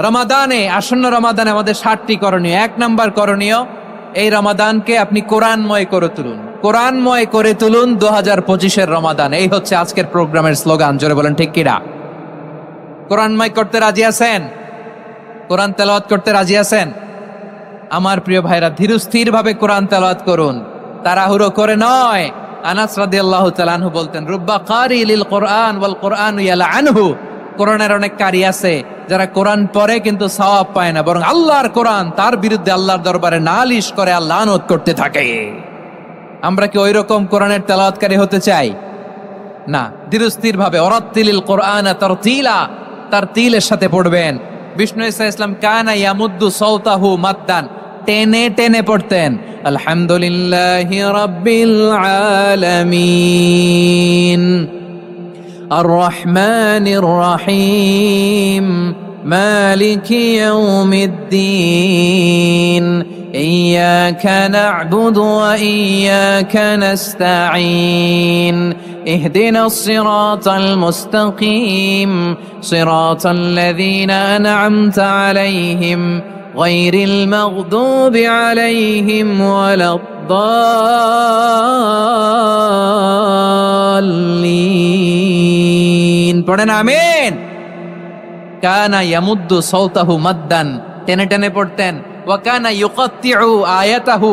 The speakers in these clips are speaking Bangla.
রমাদানে, আসন্ন রমাদানে আমাদের 7টি করণীয়। 1 নাম্বার করণীয়, এই রমাদানকে আপনি কোরআনময় করে তুলুন। কোরআনময় করে তুলুন 2025-এর রমাদান। এই হচ্ছে আজকের প্রোগ্রামের স্লোগান। জোরে বলেন ঠিক কিনা? কোরআনময় করতে রাজি আছেন? কোরআন তেলাওয়াত করতে রাজি আছেন? আমার প্রিয় ভাইরা, ধীরস্থির ভাবে কোরআন তেলাওয়াত করুন, তাড়াহুড়ো করে নয়। আনাস রাদিয়াল্লাহু তাআলা আনহু বলতেন, রুব্বা কারি লিল কোরআন ওয়াল কোরআনু ইয়ালআনহু। কোরআনের অনেক কারি আছে যারা কোরআন পড়ে কিন্তু সওয়াব পায় না, বরং আল্লাহর কোরআন তার বিরুদ্ধে আল্লাহর দরবারে নালিশ করে আর লানত করতে থাকে। আমরা কি ওই রকম কোরআনের তেলাওয়াতকারী হতে চাই? না। ধীরস্থির ভাবে ওরাত্তিলিল কোরআনা তারতিলা, তারতিলের সাথে পড়বেন। বিষ্ণু ঈসা ইসলাম কানা ইয়ামুদ্দু সাওতাহু মাদ্দান, টেনে টেনে পড়তেন। আলহামদুলিল্লাহি রাব্বিল আলামিন আর রহমানির রহিম মালিকি ইয়াউমিদ্দিন ইয়্যাকা না'বুদু ওয়া ইয়্যাকা নাস্তাঈন ইহদিনাস সিরাতাল মুস্তাকিম সিরাতাল লাযীনা আন'আমতা আলাইহিম গায়রিল মাগদুবি আলাইহিম ওয়ালাদ-দাল্লিন। পড়েন আমিন। কানা ইয়ামুদ্দু সাওতাহু মাদ্দান, টেনে টেনে পড়তেন। ওয়া কানা ইউকাত্তিউ আয়াতাহু,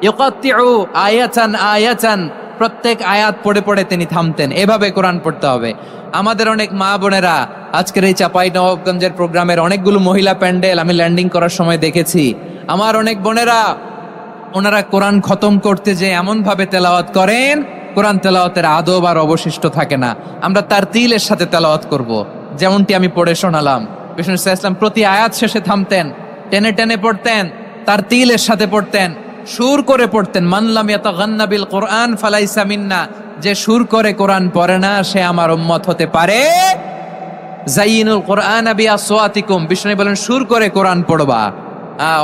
ইউকাত্তিউ আয়াতান আয়াতান, প্রত্যেক আয়াত পড়ে পড়ে তিনি থামতেন। এভাবে কোরআন পড়তে হবে। আমাদের অনেক মা বোনেরা আজকের এই চাঁপাইনবাবগঞ্জের প্রোগ্রামের অনেকগুলো মহিলা প্যান্ডেল আমি ল্যান্ডিং করার সময় দেখেছি। আমার অনেক বোনেরা, ওনারা কোরআন খতম করতে যে এমন ভাবে তেলাওয়াত করেন, কোরআন তেলাওয়াতের আদব আর অবশিষ্ট থাকে না। আমরা তারতিলের সাথে তেলাওয়াত করব, যেমনটি আমি পড়ে শোনালাম। বিষ্ণু ইসলাম প্রতি আয়াত শেষে থামতেন, টেনে টেনে পড়তেন, তারতিলের সাথে পড়তেন, সুর করে পড়তেন। মান লাম ইয়াতাগান্না বিল কোরআন ফালাইসা মিন্না, যে সুর করে কোরআন পড়ে না সে আমার উম্মত হতে পারে। যায়িনুল কোরআন বিআসওয়াতিকুম, বিষ্ণু বলেন সুর করে কোরআন পড়বা।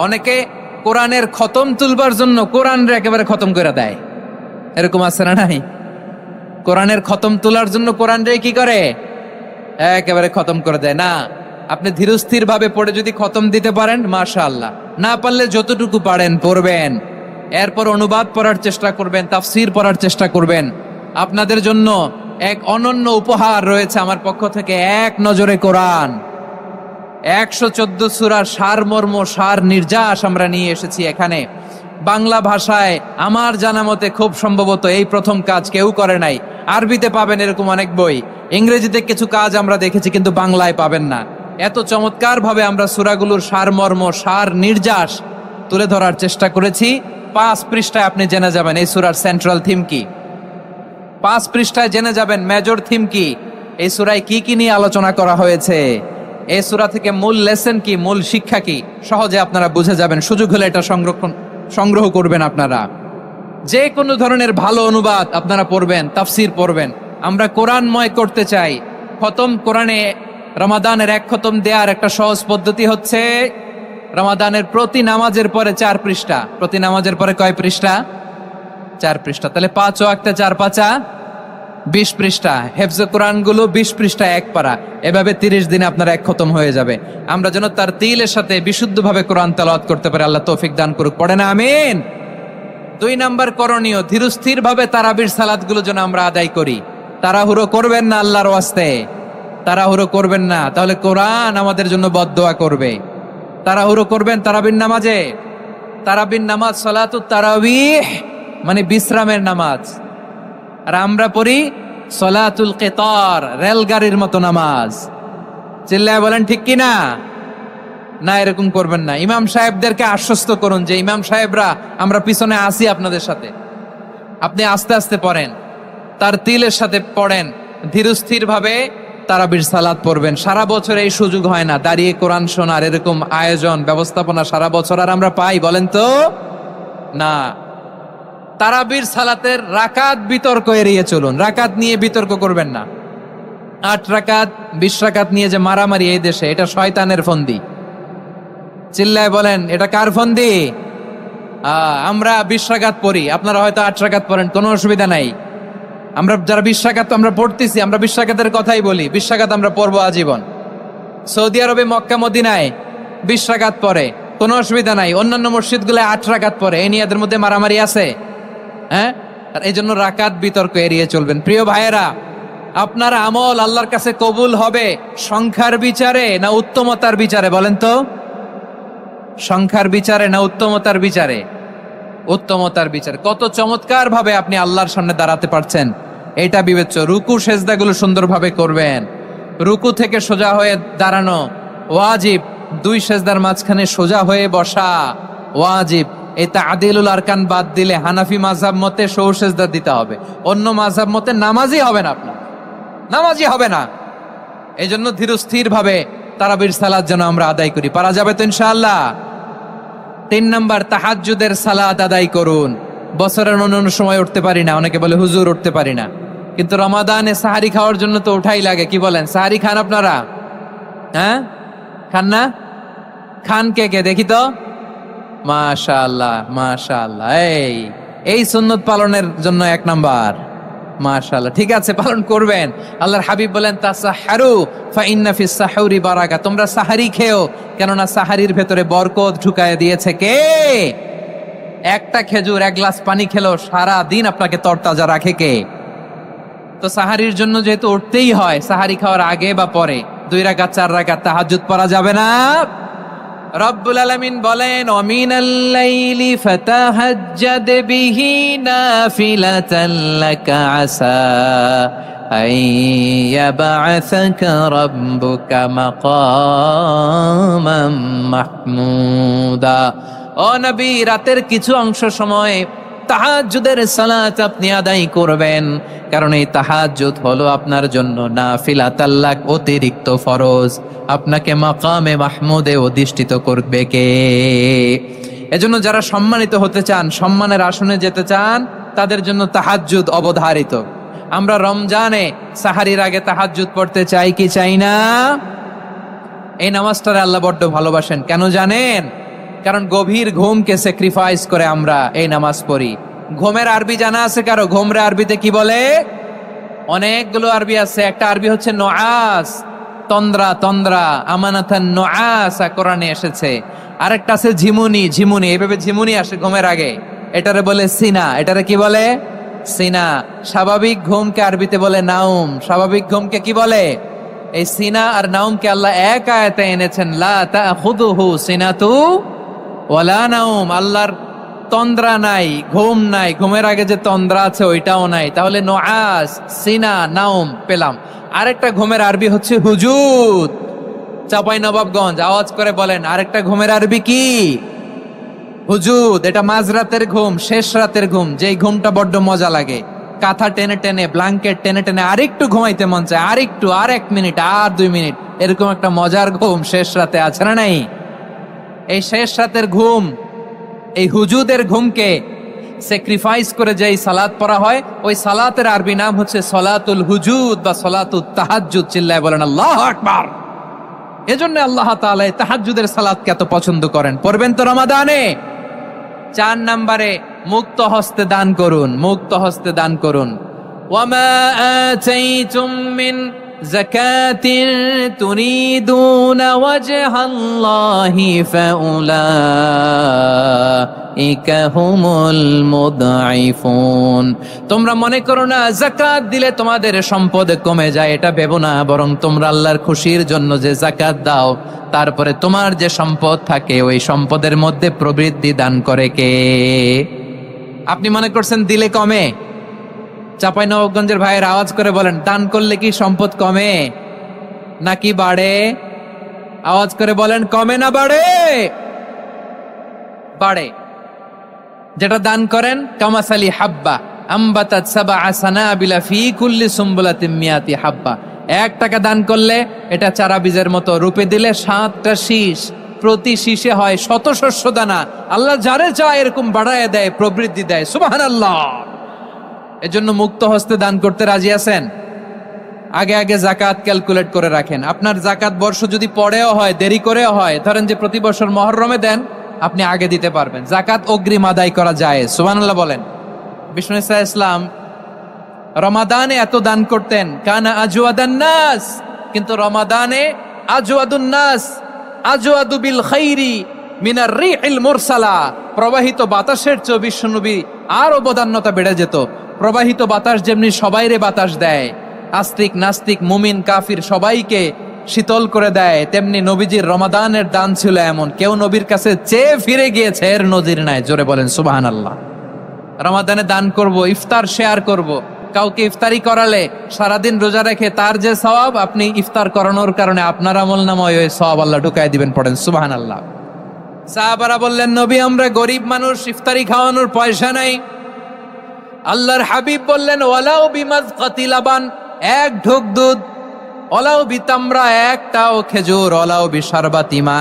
অনেকে কোরআনের খতম তুলবার জন্য কোরআনরে একেবারে খতম করে দেয়, এরকম আছে না নাই? কোরআনের খতম তোলার জন্য কোরআনরে কি করে? একেবারে খতম করে দেয় না। আপনি ধীরস্থির ভাবে পড়ে যদি খতম দিতে পারেন মাশাআল্লাহ, না পারলে যতটুকু পারেন পড়বেন। এরপর অনুবাদ পড়ার চেষ্টা করবেন, তাফসীর পড়ার চেষ্টা করবেন। আপনাদের জন্য এক অনন্য উপহার রয়েছে আমার পক্ষ থেকে, এক নজরে কোরআন। 114 সূরার সারমর্ম, সার নির্যাস আমরা নিয়ে এসেছি এখানে বাংলা ভাষায়। আমার জানা মতে খুব সম্ভবত এই প্রথম কাজ, কেউ করে নাই। আরবিতে পাবেন এরকম অনেক বই, ইংরেজিতে কিছু কাজ আমরা দেখেছি, কিন্তু বাংলায় পাবেন না। এত চমৎকার ভাবে আমরা সূরাগুলোর সারমর্ম, সার নির্যাস তুলে ধরার চেষ্টা করেছি। 5 পৃষ্ঠায় আপনি জেনে যাবেন এই সূরার সেন্ট্রাল থিম কি। 5 পৃষ্ঠায় জেনে যাবেন মেজর থিম কি, এই সূরায় কি কি নিয়ে আলোচনা করা হয়েছে, এই সূরা থেকে মূল লেসন কি, মূল শিক্ষা কি, সহজে আপনারা বুঝে যাবেন। সুযোগ হলে এটা সংগ্রহ করবেন। আপনারা যে কোনো ধরনের ভালো অনুবাদ আপনারা পড়বেন, তাফসীর পড়বেন। আমরা কোরআনময় করতে চাই। খতম কোরআনে রমাদানের 1 খতম দেওয়ার একটা সহজ পদ্ধতি হচ্ছে রমাদানের প্রতি নামাজের পরে 4 পৃষ্ঠা। প্রতি নামাজের পরে কয় পৃষ্ঠা? 4 পৃষ্ঠা। তাহলে 5 ওয়াক্তে 4 পাঁচা 20 পৃষ্ঠা। হেফজে কোরআন গুলো 20 পৃষ্ঠা 1 পারা। এভাবে 30 দিনে আপনার 1 খতম হয়ে যাবে। আমরা যেন তারতিলের সাথে বিশুদ্ধভাবে কোরআন তেলাওয়াত করতে পারি। আল্লাহ তৌফিক দান করুক। পড়ে না আমিন। 2 নাম্বার করণীয়, ধীরস্থির ভাবে তারাবির সালাত গুলো যেন আমরা আদায় করি। তাড়াহুড়ো করবেন না আল্লাহর ওয়াস্তে, তাড়াহুড়ো করবেন না, তাহলে কোরআন আমাদের জন্য বদদোয়া করবে। তাড়াহুড়ো করবেন তারাবির নামাজে। তারাবির নামাজ সালাতুত তারাবিহ মানে বিশ্রামের নামাজ, আর আমরা পড়ি সালাতুল কিতার, রেলগাড়ির মতো নামাজ। চিল্লায় বলেন ঠিক কিনা? না, এরকম করবেন না। ইমাম সাহেবদেরকে আশ্বস্ত করুন যে ইমাম সাহেবরা আমরা পিছনে আসি আপনাদের সাথে, আপনি আস্তে আস্তে পড়েন, তারতিলের সাথে পড়েন, ধীরস্থির ভাবে তারাবির সালাত পড়বেন। সারা বছর এই সুযোগ হয় না, দাঁড়িয়ে কোরআন শোনার এরকম আয়োজন ব্যবস্থাপনা সারা বছর আর আমরা পাই বলেন তো? না। তারাবির সালাতের রাকাত বিতর্ক এড়িয়ে চলুন। রাকাত নিয়ে বিতর্ক করবেন না। 8 রাকাত 20 রাকাত নিয়ে যে মারামারি এই দেশে, এটা শয়তানের ফন্দি। চিল্লায় বলেন এটা কার ফন্দি? আমরা 20 রাকাত পড়ি, আপনারা হয়তো 8 রাকাত পড়েন, কোনো অসুবিধা নাই। আমরা যারা 20 রাকাত আমরা পড়তেছি, আমরা 20 রাকাতের কথাই বলি। 20 রাকাত আমরা পড়বো আজীবন। সৌদি আরবে মক্কা মদিনায় 20 রাকাত পড়ে, কোনো অসুবিধা নাই। অন্যান্য মসজিদগুলো 8 রাকাত পড়ে, এই নিয়ে এদের মধ্যে মারামারি আছে? হ্যাঁ, আর এই জন্য রাকাত বিতর্ক এড়িয়ে চলবেন। প্রিয় ভাইয়েরা, আপনার আমল আল্লাহর কাছে কবুল হবে সংখ্যার বিচারে না উত্তমতার বিচারে? বলেন তো, সংখ্যার বিচারে না উত্তমতার বিচারে? উত্তমতার বিচারে। কত চমৎকার ভাবে আপনি আল্লাহর সামনে দাঁড়াতে পারছেন এটা বিবেচ্য। রুকু সেজদাগুলো সুন্দরভাবে করবেন। রুকু থেকে সোজা হয়ে দাঁড়ানো ওয়াজিব, 2 সেজদার মাঝখানে সোজা হয়ে বসা ওয়াজিব। এই তা'দীলুল আরকান বাদ দিলে হানাফি মাযহাব মতে সৌ সেজদা দিতে হবে, অন্য মাযহাব মতে নামাজই হবে না, আপনার নামাজই হবে না। এই জন্য ধীরস্থির ভাবে তারাবির সালাত যেন আমরা আদায় করি। পারা যাবে তো ইনশাআল্লাহ? 3 নাম্বার, তাহাজ্জুদের সালাত আদায় করুন। বছরের অন্য সময় উঠতে পারি না, অনেকে বলে হুজুর উঠতে পারি না, কিন্তু রমাদানে সাহারি খাওয়ার জন্য তো ওঠাই লাগে। কি বলেন, সাহারি খান আপনারা? হ্যাঁ, খান না? খান কে কে দেখি তো? মাশাআল্লাহ মাশাআল্লাহ, এই সুন্নত পালনের জন্য 1 নাম্বার। মাশাআল্লাহ, ঠিক আছে, পালন করবেন। আল্লাহর হাবিব বলেন তাসাহহারু ফা ইন্না ফিস সাহুরি বারাকা, তোমরা সাহারি খেও, কেননা সাহারির ভেতরে বরকত ঢুকায় দিয়েছে কে? একটা খেজুর, 1 গ্লাস পানি খেলো সারা দিন আপনাকে তরতাজা রাখে কে? তো সাহারির জন্য যেহেতু উঠতেই হয়, সাহারি খাওয়ার আগে বা পরে 2 রাকাত 4 রাকাত তাহাজ্জুদ পড়া যাবে না? রব্বুল আলামিন বলেন ওয়ামিনাল লাইলি ফাতাহাজ্জাদ বিহি নাফিলাতান লাকা আসা আইয়াবআসাকা রাব্বুকা মাকামাম মাহমুদা। ও নবী, রাতের কিছু অংশ সময় তাহাজ্জুদের সালাত আপনি আদায় করবেন, কারণ এই তাহাজ্জুদ হলো আপনার জন্য নাফিলাতাল লাক, অতিরিক্ত ফরজ। আপনাকে মাকামে মাহমুদে অধিষ্ঠিত করবে কে? এজন্য যারা সম্মানিত হতে চান, সম্মানের আসনে যেতে চান, তাদের জন্য তাহাজ্জুদ অবধারিত। আমরা রমজানে সাহারির আগে তাহাজ্জুদ পড়তে চাই কি চাই না? এই নামাজটারে আল্লাহ বড্ড ভালোবাসেন। কেন জানেন? কারণ গভীর ঘুমকে স্যাক্রিফাইস করে আমরা এই নামাজ পড়ি। ঘুমের আরবি জানা আছে কারো? ঘুমরে আরবিতে কি বলে? অনেকগুলো আরবি আছে। একটা আরবি হচ্ছে নুআস, তন্দ্রা, তন্দ্রা, আমানাতান নুআসা কোরআনে এসেছে। আরেকটা আছে ঝিমুনি, ঝিমুনি, এইভাবে ঝিমুনি আসে ঘুমের আগে, এটারে বলে সিনা। এটারে কি বলে? সিনা। স্বাভাবিক ঘুমকে আরবিতে বলে নাউম। স্বাভাবিক ঘুমকে কি বলে? এই সিনা আর নাউমকে আল্লাহ এক আয়াতে এনেছেন, লা তাখুযুহু সিনাতু ওয়ালা নাউম। আল্লাহর তন্দ্রা নাই, ঘুম নাই, ঘুমের আগে যে তন্দ্রা আছে ওইটাও নাই। তাহলে নুআস, সিনা, নাউম পেলাম। আরেকটা ঘুমের আরবি হচ্ছে হুজুদ। চাঁপাইনবাবগঞ্জ আওয়াজ করে বলেন, আরেকটা ঘুমের আরবি কি? হুজুদ। এটা মাঝরাতের ঘুম, শেষ রাতের ঘুম, যেই ঘুমটা বড্ড মজা লাগে। কাঁথা টেনে টেনে, ব্ল্যাঙ্কেট টেনে টেনে আরেকটু ঘুমাইতে মন চায়, আরেকটু, আর 1 মিনিট, আর 2 মিনিট, এরকম একটা মজার ঘুম শেষ রাতে আছে না নাই? এই শেষ রাতের ঘুম, এই হুজুদের ঘুমকে স্যাক্রিফাইস করে যেই সালাত পড়া হয়, ওই সালাতের আরবি নাম হচ্ছে সলাতুল হুজুদ বা সলাতুত তাহাজ্জুদ। চিল্লায় বলেন আল্লাহু আকবার। এজন্য আল্লাহ তাআলা এই তাহাজ্জুদের সালাতকে এত পছন্দ করেন। পড়বেন তো রমাদানে। 4 নম্বরে মুক্ত হস্তে দান করুন, মুক্ত হস্তে দান করুন। ওয়ামা আতাইতুম মিন যাকাতিন তুরিদুনা ওয়াজহাল্লাহি ফাউলাইকা হুমুল মুদঈফুন। তোমরা মনে করো না যাকাত দিলে তোমাদের সম্পদ কমে যায়, এটা ভেবো না। বরং তোমরা আল্লাহর খুশির জন্য যে যাকাত দাও, তারপরে তোমার যে সম্পদ থাকে ওই সম্পদের মধ্যে প্রবৃদ্ধি দান করে কে? আপনি মনে করছেন দিলে কমে? চাঁপাইনবাবগঞ্জের ভাইয়ের আওয়াজ করে বলেন, দান করলে কি সম্পদ কমে নাকি বাড়ে? আওয়াজ করে বলেন, কমে না বাড়ে? বাড়ে। যেটা দান করেন, কামাসালি হাব্বা আম্বাতাত সাবআ সানাবিলা ফি কুল্লি সুম্বুলাতিন মিয়াতি হাব্বা। 1 টাকা দান করলে এটা চারা বীজের মতো, রূপে দিলে 7টা শীষ, প্রতি শীষে হয় 100 শস্য দানা। আল্লাহ যারে চায় এরকম বাড়ায় দেয়, প্রবৃদ্ধি দেয়। সুবহানাল্লাহ। এজন্য মুক্ত হস্তে দান করতে রাজি আছেন? আগে আগে যাকাত ক্যালকুলেট করে রাখেন। আপনার যাকাত বর্ষ যদি পরেও হয়, দেরি করেও হয়, ধরেন যে প্রতি বছর মুহররমে দেন, আপনি আগে দিতে পারবেন। যাকাত অগ্রিম আদায় করা যায়। সুবহানাল্লাহ বলেন। বিষ্ণু সাল্লাল্লাহু আলাইহি ওয়াসাল্লাম রমাদানে এত দান করতেন, কানা আজওয়াদান নাস, কিন্তু রমাদানে আজওয়াদুন নাস আজওয়াদু বিল খাইরি মিনার রিহিল মুরসালা। প্রবাহিত বাতাসের চেয়ে বিশ্বনবী আরো বদান্যতা বেড়ে যেত। প্রবাহিত বাতাস যেমনি সবাইরে বাতাস দেয়, আস্তিক নাস্তিক মুমিন কাফির সবাইকে শীতল করে দেয়, তেমনি নবীজির রমাদানের দান ছিল এমন, কেউ নবীর কাছে চেয়ে ফিরে গিয়েছে এর নজির নাই। জোরে বলেন সুবহানাল্লাহ। রমাদানে দান করব, ইফতার শেয়ার করব। কাউকে ইফতারি করালে সারাদিন রোজা রেখে তার যে সওয়াব, আপনি ইফতার করানোর কারণে আপনার আমলনামায় ওই সওয়াব আল্লাহ ঢুকায় দিবেন। পড়েন সুবহানাল্লাহ। সাহাবারা বললেন, নবী আমরা গরিব মানুষ, ইফতারি খাওয়ানোর পয়সা নাই। আল্লাহর হাবিব বললেন, ওয়ালাউ বিমাজকাতি লাবান, এক ঢোক দুধ, ওয়ালাউ বিতামরা, একটাও খেজুর, ওয়ালাউ বিশারবাতি মা,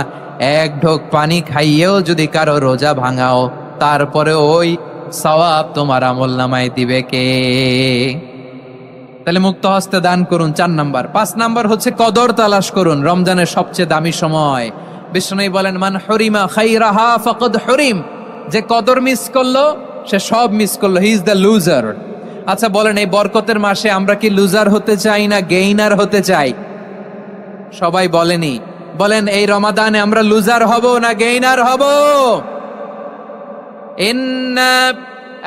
এক ঢোক পানি খাইয়েও যদি কারো রোজা ভাঙাও, তারপরে ওই সওয়াব তোমার আমলনামায় দিবে কে? তাহলে মুক্ত হস্তে দান করুন, 4 নাম্বার। 5 নাম্বার হচ্ছে কদর তালাশ করুন। রমজানের সবচেয়ে দামি সময়। বিষ্ণু বলেন, মান হরিমা খাইরাহা ফাকাদ হরিম, যে কদর মিস করলো সে সব মিস করলো, হি ইজ দ্য লুজার। আচ্ছা বলেন, এই বরকতের মাসে আমরা কি লুজার হতে চাই না গেইনার হতে চাই? সবাই বলেনি, বলেন এই রমাদানে আমরা লুজার হব না গেইনার হব? ইন্না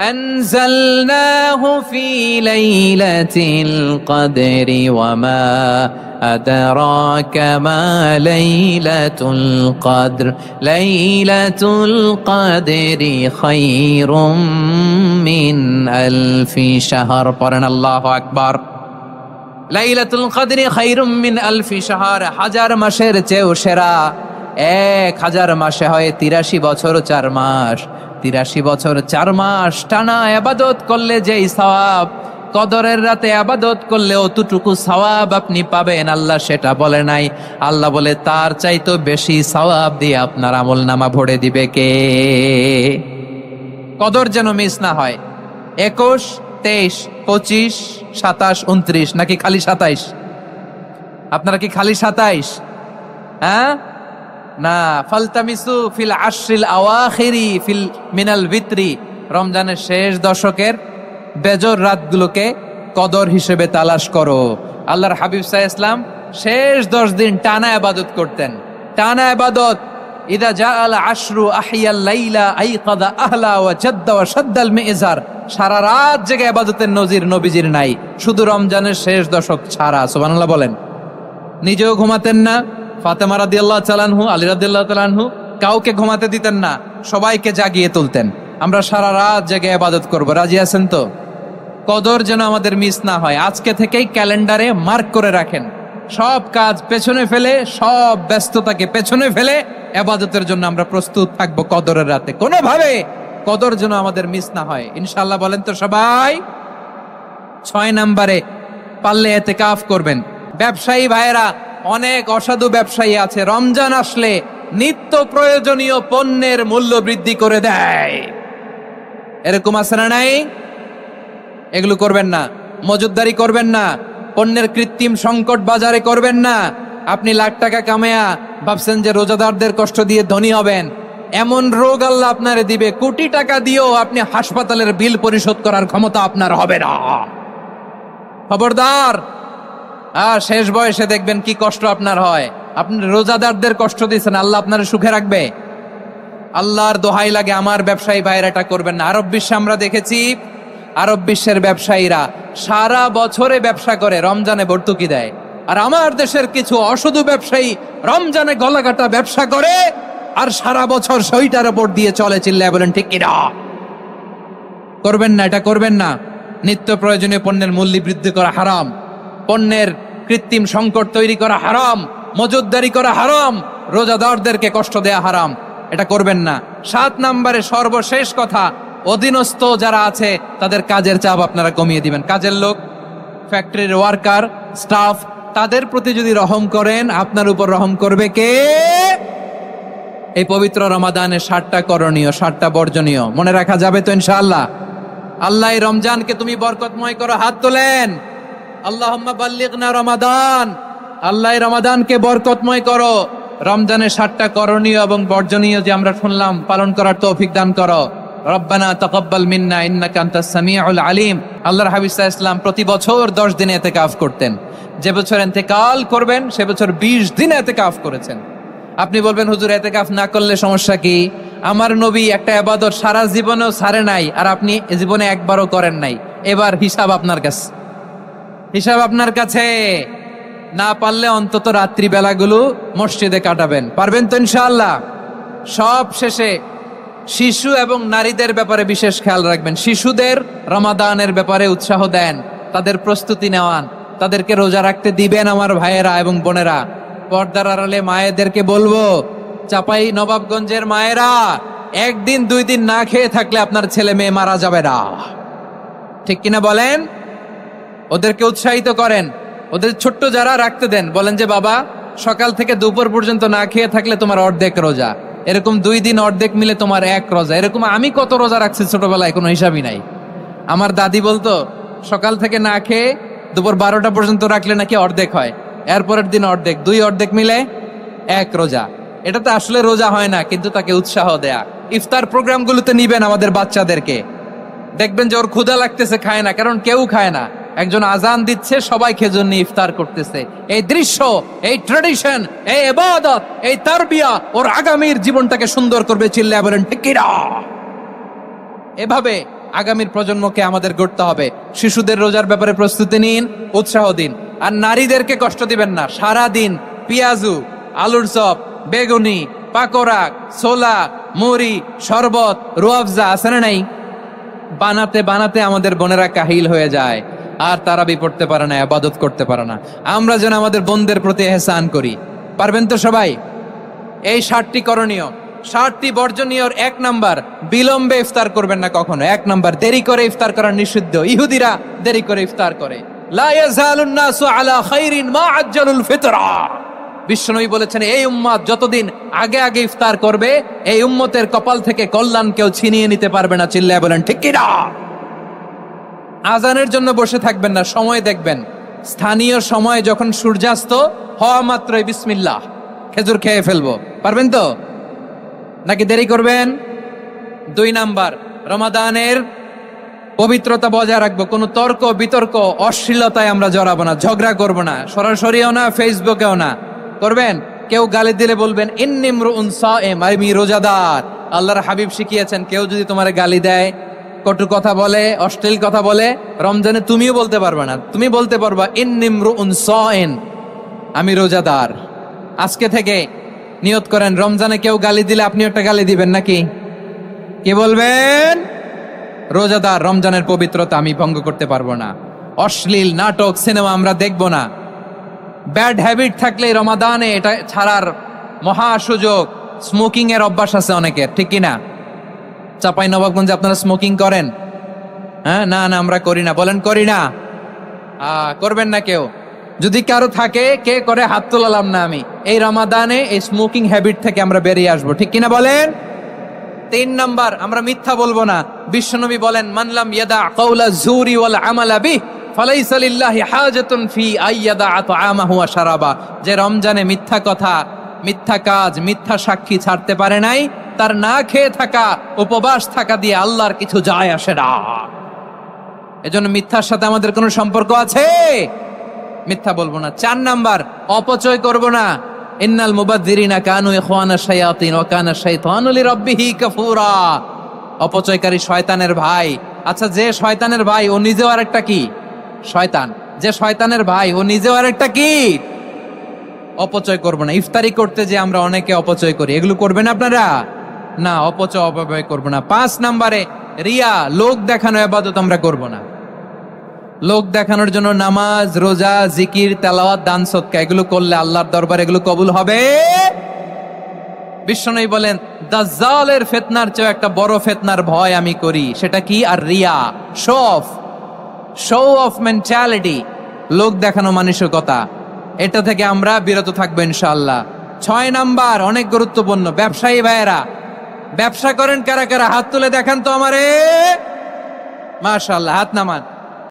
আনজালনাহু ফি লাইলাতিল কদরি ওয়া মা আদরাকা মা লাইলাতুল কদর, লাইলাতুল কদরি খায়রুম মিন আলফি শাহর। পড়েন আল্লাহু আকবার। লাইলাতুল কদরি খায়রুম মিন আলফি শাহর, 1000 মাসের চেয়েও সেরা। 1000 মাসে হয় 83 বছর 4 মাস। 83 বছর 4 মাস টানা ইবাদত করলে যেই সওয়াব, কদরের রাতে ইবাদত করলে অতটুকু সওয়াব আপনি পাবেন, আল্লাহ সেটা বলে নাই। আল্লাহ বলে তার চাইতো বেশি সওয়াব দিয়ে আপনার আমলনামা ভরে দিবে কে? কদর যেন মিস না হয়। 21, 23, 25, 27, 29 নাকি খালি 27? আপনারা কি খালি 27? হ্যাঁ না, ফালতামিসু ফিল আশরিল আওয়াখিরি ফিল মিনাল ভিতরি, রমজানের শেষ দশকের বেজর রাতগুলোকে কদর হিসেবে তালাশ করো। আল্লাহর হাবিব সাল্লাল্লাহু আলাইহি ওয়াসাল্লাম শেষ 10 দিন টানা ইবাদত করতেন, টানা ইবাদত। ইদা জাআল আশরু আহিয়াল লাইলা আইকাদা আহলা ওয়া জাদ্দা ওয়া শাদ্দাল মিজার, সারা রাত জেগে ইবাদতের নজির নবীজির নাই, শুধু রমজানের শেষ দশক ছাড়া। সুবহানাল্লাহ বলেন। নিজেও ঘুমাতেন না। ফাতেমা রাদিয়াল্লাহু তাআলা আনহু, আলী রাদিয়াল্লাহু তাআলা আনহু কাউকে ঘুমাতে দিতেন না, সবাইকে জাগিয়ে তুলতেন। আমরা সারা রাত জেগে ইবাদত করব, রাজি আছেন তো? কদর যেন আমাদের মিস না হয়। আজকে থেকেই ক্যালেন্ডারে মার্ক করে রাখেন, সব কাজ পেছনে ফেলে, সব ব্যস্ততাকে পেছনে ফেলে ইবাদতের জন্য আমরা প্রস্তুত থাকবো কদরের রাতে। কোনোভাবে কদর যেন আমাদের মিস না হয়, ইনশাআল্লাহ। বলেন তো সবাই। 6 নম্বরে পারলে ইতিকাফ করবেন। ব্যবসায়ী ভাইয়েরা, অনেক অসাধু ব্যবসায়ী আছে, রমজান আসলে নিত্য প্রয়োজনীয় পণ্যের মূল্য বৃদ্ধি করে দেয়। এরকম আছে না নাই? এগুলো করবেন না, মজুদদারি করবেন না, পণ্যের কৃত্রিম সংকট বাজারে করবেন না। আপনি লাখ টাকা কামায়া ভাবছেন যে রোজাদারদের কষ্ট দিয়ে ধনী হবেন, এমন রোগ আল্লাহ আপনারে দিবে, কোটি টাকা দিয়েও আপনি হাসপাতালের বিল পরিশোধ করার ক্ষমতা আপনার হবে না। খবরদার। শেষ বয়সে দেখবেন কি কষ্ট আপনার হয়। আপনি রোজাদারদের কষ্ট দিচ্ছেন, আল্লাহ আপনার সুখে রাখবে? আল্লাহর দোহাই লাগে, আমার ব্যবসায়ী ভাইয়েরা এটা করবেন না। আরব বিশ্বে আমরা দেখেছি, আরব বিশ্বের ব্যবসায়ীরা সারা বছরে ব্যবসা করে, রমজানে ভর্তুকি দেয়। আর আমার দেশের কিছু অসাধু ব্যবসায়ী রমজানে গলাকাটা ব্যবসা করে আর সারা বছর সইটার উপর দিয়ে চলে। চিল্লায় বলেন ঠিক কিনা? করবেন না, এটা করবেন না। নিত্য প্রয়োজনীয় পণ্যের মূল্য বৃদ্ধি করা হারাম, পণ্যের কৃত্রিম সংকট তৈরি করা হারাম, মজুদদারি করা হারাম, রোজাদারদেরকে কষ্ট দেয়া হারাম, এটা করবেন না। 7 নম্বরে সর্বশেষ কথা, অধীনস্থ যারা আছে তাদের কাজের চাপ আপনারা কমিয়ে দিবেন। কাজের লোক, ফ্যাক্টরির ওয়ার্কার, স্টাফ, তাদের প্রতি যদি রহম করেন, আপনার উপর রহম করবে কে? এই পবিত্র রমাদানে 7টা করণীয়, 7টা বর্জনীয় মনে রাখা যাবে তো ইনশাআল্লাহ? আল্লাহ এই রমজানকে তুমি বরকতময় করো, হাত তোলেন। আল্লাহুম্মা বাল্লিগনা রমাদান, আল্লাহ এই রমাদানকে বরকতময় করো। রমজানের 7টা করণীয় এবং বর্জনীয় যে আমরা শুনলাম, পালন করার তৌফিক দান করো। রব্বানা তাকাব্বাল মিন্না ইন্নাকা আনতাস সামিউল আলিম। আল্লাহর হাবিব সাল্লাল্লাহু আলাইহি ওয়াসাল্লাম প্রতি বছর 10 দিন ইতিকাফ করতেন। যে বছর ইন্তেকাল করবেন সে বছর 20 দিন ইতিকাফ করেছেন। আপনি বলবেন হুজুর ইতিকাফ না করলে সমস্যা কি? আমার নবী একটা ইবাদত সারা জীবনেও ছাড়ে নাই, আর আপনি জীবনে একবারও করেন নাই। এবার হিসাব আপনার কাছে, হিসাব আপনার কাছে। না পারলে অন্তত রাত্রি বেলাগুলো মসজিদে কাটাবেন, পারবেন তো ইনশাআল্লাহ? সব শেষে শিশু এবং নারীদের ব্যাপারে বিশেষ খেয়াল রাখবেন। শিশুদের রমাদানের ব্যাপারে উৎসাহ দেন, তাদের প্রস্তুতি নেওয়ান, তাদেরকে রোজা রাখতে দিবেন। আমার ভাইয়েরা এবং বোনেরা, পর্দার আড়ালে মায়েদেরকে বলবো, চাপাই নবাবগঞ্জের মায়েরা, একদিন 2 দিন না খেয়ে থাকলে আপনার ছেলে মেয়ে মারা যাবে না, ঠিক কিনা বলেন? ওদেরকে উৎসাহিত করেন, ওদের ছোট্ট যারা রাখতে দেন, বলেন যে বাবা সকাল থেকে দুপুর পর্যন্ত না খেয়ে থাকলে তোমার অর্ধেক রোজা, এরকম 2 দিন অর্ধেক মিলে তোমার 1 রোজা। এরকম আমি কত রোজা রাখছি ছোটবেলায়, কোনো হিসাবই নাই। আমার দাদি বলতো সকাল থেকে না খেয়ে দুপুর 12টা পর্যন্ত রাখলে নাকি অর্ধেক হয়, এরপরের দিন অর্ধেক, 2 অর্ধেক মিলে 1 রোজা। এটা তো আসলে রোজা হয় না, কিন্তু তাকে উৎসাহ দেয়া। ইফতার প্রোগ্রামগুলোতে নিবেন আমাদের বাচ্চাদেরকে, দেখবেন যে ওর ক্ষুধা লাগতেছে, খায় না, কারণ কেউ খায় না। একজন আজান দিচ্ছে, সবাই খেজুর নিয়ে ইফতার করতেছে। এই দৃশ্য, এই ট্র্যাডিশন, এই ইবাদত, এই তারবিয়া ওর আগামীর জীবনটাকে সুন্দর করবে। চিল্লায়া বলেন ঠিক কিনা? এভাবে আগামীর প্রজন্মকে আমাদের গড়তে হবে। শিশুদের রোজার ব্যাপারে প্রস্তুতি নিন, উৎসাহ দিন। আর নারীদেরকে কষ্ট দিবেন না। সারা দিন পেঁয়াজু, আলুর চপ, বেগুনি, পাকোড়া, ছোলা, মুড়ি, শরবত, রুয়াবজা আছে না নাই, বানাতে বানাতে আমাদের বোনেরা কাহিল হয়ে যায়, আর তারাবি পড়তে পারে না, ইবাদত করতে পারে না। আমরা যেন আমাদের বোনদের প্রতি ইহসান করি। পারবেন তো সবাই? এই 7টি করণীয়, 7টি বর্জনীয়র 1 নাম্বার, বিলম্বে ইফতার করবেন না কখনো। 1 নাম্বার, দেরি করে ইফতার করা নিষিদ্ধ। ইহুদিরা দেরি করে ইফতার করে। লা ইয়াজালুন নাসু আলা খাইরিন মা আজ্জালুল ফিতরা। বিশ্বনবী বলেছেন, এই উম্মত যতদিন আগে আগে ইফতার করবে, এই উম্মতের কপাল থেকে কল্যাণ কেউ ছিনিয়ে নিতে পারবে না। চিল্লায় বলেন ঠিক কিনা? আজানের জন্য বসে থাকবেন না, সময় দেখবেন। স্থানীয় সময় যখন সূর্যাস্ত হওয়া মাত্রই বিসমিল্লাহ, খেজুর খেয়ে ফেলবো। পারবেন তো? নাকি দেরি করবেন? 2 নাম্বার, রমাদানের পবিত্রতা বজায় রাখবো। কোনো তর্ক বিতর্ক অশ্লীলতায় আমরা জড়াবো না, ঝগড়া করবো না, সরাসরিও না, ফেসবুকেও না। করবেন? কেউ গালি দিলে বলবেন ইন্নী ইমরুউন সায়েম, আমি রোজাদার। আল্লাহর হাবিব শিখিয়েছেন, কেউ যদি তোমার গালি দেয়, কটু কথা বলে, অশ্লীল কথা বলে, রমজানে তুমিও বলতে পারবে না। তুমি বলতে পারবা ইন্নী ইমরুউন সায়েম, আমি রোজাদার। আজকে থেকে নিয়ত করেন, রমজানে কেউ গালি দিলে আপনি একটা গালি দিবেন নাকি? কি বলবেন? রোজাদার, রমজানের পবিত্রতা আমি ভঙ্গ করতে পারবো না। অশ্লীল নাটক, সিনেমা আমরা দেখবো না। ব্যাড হ্যাবিট থাকলে রমাদানে এটা ছাড়ার মহা সুযোগ। স্মোকিং এর অভ্যাস আছে অনেকের, ঠিক কিনা? চাপাই নবাবগঞ্জে আপনারা স্মোকিং করেন? হ্যাঁ, না না আমরা করি না। বলেন করি না? করবেন না কেউ? যদি কারো থাকে, কে করে হাত তোলালাম না আমি। এই রমাদানে এই স্মোকিং হ্যাবিট থেকে আমরা বেরিয়ে আসবো, ঠিক কিনা বলেন? 3 নাম্বার, আমরা মিথ্যা বলবো না। বিশ্বনবী বলেন, মানলাম ইয়াদা কাওলা যুরি ওয়াল আমালা বিহি ফালাইসা লিল্লাহি হাজাতুন ফি আইয়াদা তাআমাহু ওয়া শারাবা। যে রমজানে মিথ্যা কথা, মিথ্যা কাজ, মিথ্যা সাক্ষী ছাড়তে পারে নাই, তার না খেয়ে থাকা, উপবাস থাকা দিয়ে আল্লাহর কিছু যায় আসে না। এজন্য মিথ্যার সাথে আমাদের কোনো সম্পর্ক আছে? মিথ্যা বলবো না। 4 নাম্বার, অপচয় করব না। ইন্নাল মুবাযযিরিনা কানু ইখওয়ানা শায়াতিন ওয়া কানা শাইতানু লিরাব্বিহি কাফুরা। অপচয়কারী শয়তানের ভাই। আচ্ছা, যে শয়তানের ভাই ও নিজেও আরেকটা কি? শয়তান। যে শয়তানের ভাই ও নিজেও আরেকটা কি? অপচয় করব না। ইফতারি করতে যে আমরা অনেকে অপচয় করি, এগুলো করবেন আপনারা? না, অপচয় অপব্যয় করব না। 5 নাম্বারে, রিয়া, লোক দেখানো ইবাদত আমরা করব না। লোক দেখানোর জন্য নামাজ, রোজা, জিকির, তেলাওয়াত, দান, সদকা এগুলো করলে আল্লাহর দরবারে এগুলো কবুল হবে? বিশ্বনবী বলেন, দাজ্জালের ফিতনার চেয়ে একটা বড় ফিতনার ভয় আমি করি। সেটা কি? আর রিয়া, শো অফ মেন্টালিটি, লোক দেখানো মানসিকতা। এটা থেকে আমরা বিরত থাকবো ইনশাআল্লাহ। 6 নাম্বার, অনেক গুরুত্বপূর্ণ। ব্যবসায়ী ভাইয়েরা, ব্যবসা করেন কারা কারা? হাত তুলে দেখান তো আমারে। মাশাআল্লাহ, হাত নামান।